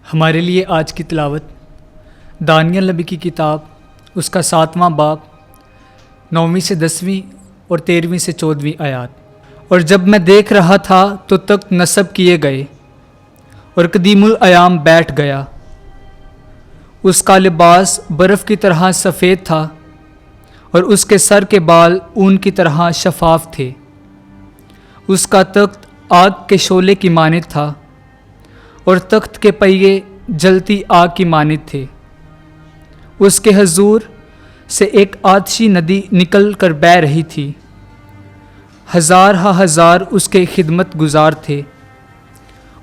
हमारे लिए आज की तिलावत दानियल नबी की किताब, उसका 7वां बाब, 9वीं से 10वीं और 13वीं से 14वीं आयात। और जब मैं देख रहा था तो तख्त नस्ब किए गए और कदीमुल अयाम बैठ गया। उसका लिबास बर्फ़ की तरह सफ़ेद था और उसके सर के बाल ऊन की तरह शफाफ थे। उसका तख्त आग के शोले की मानित था और तख्त के पहिए जलती आग की मानित थे। उसके हजूर से एक आतशी नदी निकल कर बह रही थी। हजार हा हजार उसके खिदमत गुजार थे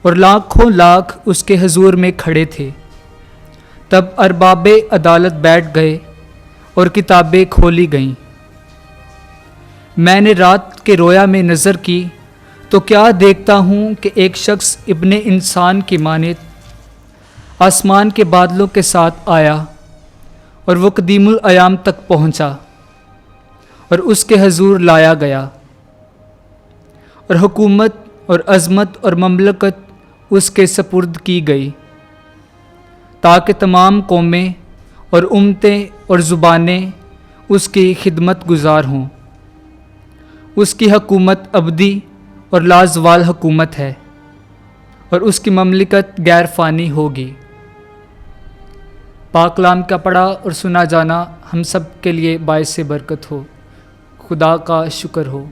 और लाखों लाख उसके हजूर में खड़े थे। तब अरबाबे अदालत बैठ गए और किताबें खोली गईं। मैंने रात के रोया में नज़र की तो क्या देखता हूँ कि एक शख्स इब्ने इंसान की मानित आसमान के बादलों के साथ आया और वो कदीमुल अयाम तक पहुँचा और उसके हजूर लाया गया। और हुकूमत और अज़मत और ममलकत उसके सपुर्द की गई ताकि तमाम कौमें और उम्मतें और ज़ुबानें उसकी खिदमत गुजार हों। उसकी हुकूमत अबदी और लाजवाल हुकूमत है और उसकी ममलिकत गैर फ़ानी होगी। पाक कलाम का पढ़ा और सुना जाना हम सब के लिए बाइस बरकत हो। खुदा का शुक्र हो।